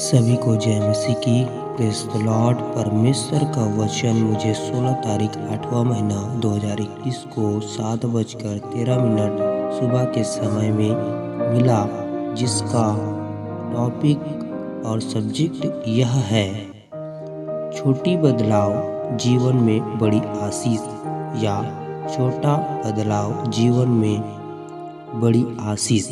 सभी को जय मसीह की। Praise the Lord. परमेश्वर का वचन मुझे 16 तारीख 8वां महीना 2021 को 7:13 सुबह के समय में मिला, जिसका टॉपिक और सब्जेक्ट यह है, छोटी बदलाव जीवन में बड़ी आशीष, या छोटा बदलाव जीवन में बड़ी आशीष।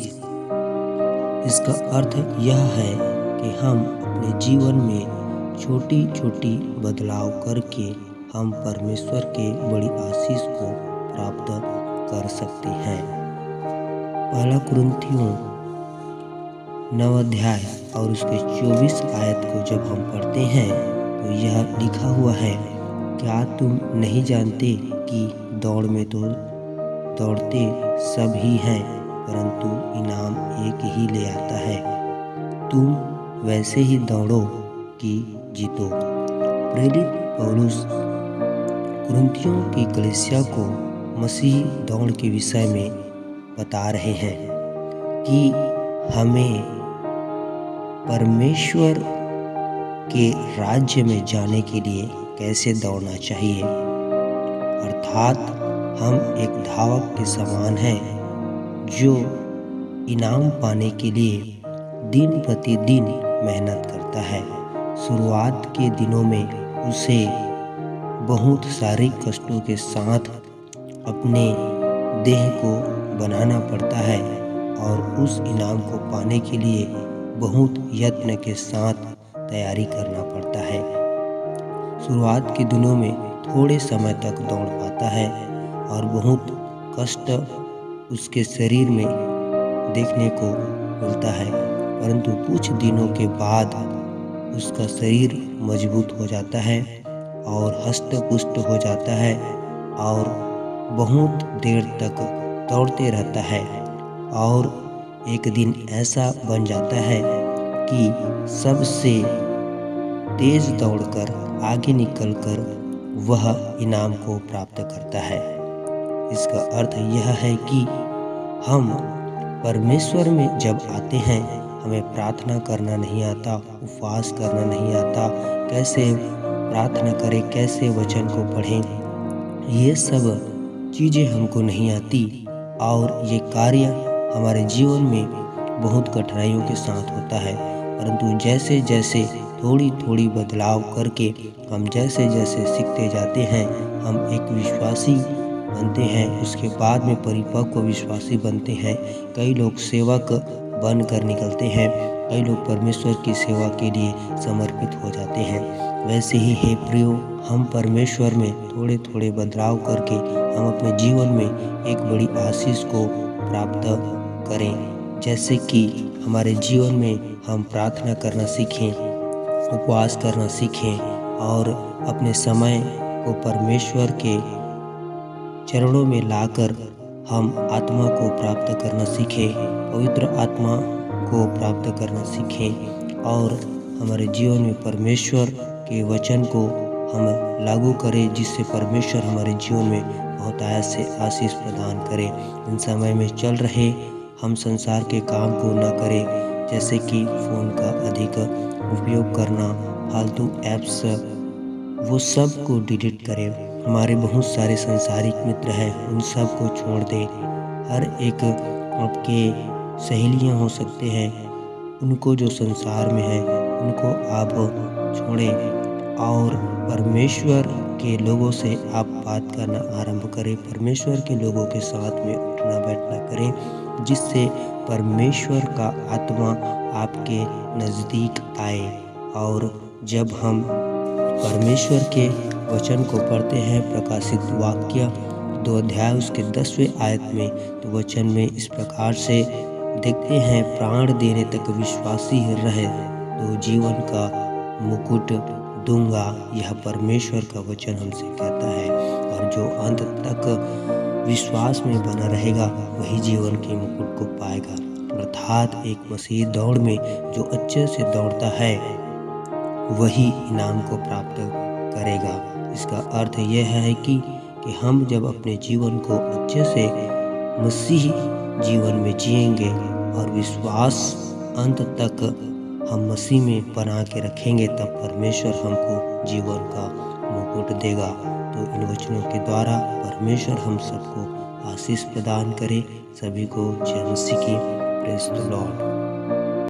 इसका अर्थ यह है कि हम अपने जीवन में छोटी छोटी बदलाव करके हम परमेश्वर के बड़ी आशीष को प्राप्त कर सकते हैं। पहला कुरिन्थियों 9 अध्याय और उसके 24 आयत को जब हम पढ़ते हैं तो यह लिखा हुआ है, क्या तुम नहीं जानते कि दौड़ में तो दौड़ते सब ही हैं, परंतु इनाम एक ही ले आता है। तुम वैसे ही दौड़ो कि जीतो। प्रेरित पौलुस कुरिन्थियों की कलीसिया को मसीही दौड़ के विषय में बता रहे हैं कि हमें परमेश्वर के राज्य में जाने के लिए कैसे दौड़ना चाहिए। अर्थात हम एक धावक के समान हैं जो इनाम पाने के लिए दिन प्रतिदिन मेहनत करता है। शुरुआत के दिनों में उसे बहुत सारे कष्टों के साथ अपने देह को बनाना पड़ता है और उस इनाम को पाने के लिए बहुत यत्न के साथ तैयारी करना पड़ता है। शुरुआत के दिनों में थोड़े समय तक दौड़ पाता है और बहुत कष्ट उसके शरीर में देखने को मिलता है, परंतु कुछ दिनों के बाद उसका शरीर मजबूत हो जाता है और हष्ट पुष्ट हो जाता है और बहुत देर तक दौड़ते रहता है और एक दिन ऐसा बन जाता है कि सबसे तेज दौड़कर आगे निकलकर वह इनाम को प्राप्त करता है। इसका अर्थ यह है कि हम परमेश्वर में जब आते हैं, हमें प्रार्थना करना नहीं आता, उपवास करना नहीं आता, कैसे प्रार्थना करें, कैसे वचन को पढ़ें, ये सब चीज़ें हमको नहीं आती और ये कार्य हमारे जीवन में बहुत कठिनाइयों के साथ होता है। परंतु जैसे जैसे थोड़ी थोड़ी बदलाव करके हम जैसे जैसे सीखते जाते हैं, हम एक विश्वासी बनते हैं, उसके बाद में परिपक्व विश्वासी बनते हैं। कई लोग सेवक बनकर निकलते हैं, कई लोग परमेश्वर की सेवा के लिए समर्पित हो जाते हैं। वैसे ही हे प्रियो, हम परमेश्वर में थोड़े थोड़े बदलाव करके हम अपने जीवन में एक बड़ी आशीष को प्राप्त करें। जैसे कि हमारे जीवन में हम प्रार्थना करना सीखें, उपवास करना सीखें और अपने समय को परमेश्वर के चरणों में लाकर हम आत्मा को प्राप्त करना सीखें, पवित्र आत्मा को प्राप्त करना सीखें और हमारे जीवन में परमेश्वर के वचन को हम लागू करें, जिससे परमेश्वर हमारे जीवन में बहुत आशीष प्रदान करे। इन समय में चल रहे हम संसार के काम को न करें, जैसे कि फ़ोन का अधिक उपयोग करना, फालतू ऐप्स, वो सब को डिलीट करें। हमारे बहुत सारे सांसारिक मित्र हैं, उन सब को छोड़ दें। हर एक आपके सहेलियां हो सकते हैं, उनको जो संसार में है उनको आप छोड़ें और परमेश्वर के लोगों से आप बात करना आरंभ करें। परमेश्वर के लोगों के साथ में उठना बैठना करें, जिससे परमेश्वर का आत्मा आपके नज़दीक आए। और जब हम परमेश्वर के वचन को पढ़ते हैं, प्रकाशित वाक्य 2 अध्याय उसके 10वें आयत में, तो वचन में इस प्रकार से देखते हैं, प्राण देने तक विश्वासी रहे तो जीवन का मुकुट दूंगा। यह परमेश्वर का वचन हमसे कहता है और जो अंत तक विश्वास में बना रहेगा वही जीवन के मुकुट को पाएगा। अर्थात एक मसीही दौड़ में जो अच्छे से दौड़ता है वही इनाम को प्राप्त करेगा। इसका अर्थ यह है कि हम जब अपने जीवन को अच्छे से मसीही जीवन में जिएंगे और विश्वास अंत तक हम मसीह में बना के रखेंगे तब परमेश्वर हमको जीवन का मुकुट देगा। तो इन वचनों के द्वारा परमेश्वर हम सबको आशीष प्रदान करे। सभी को जय मसीह की। Praise the Lord.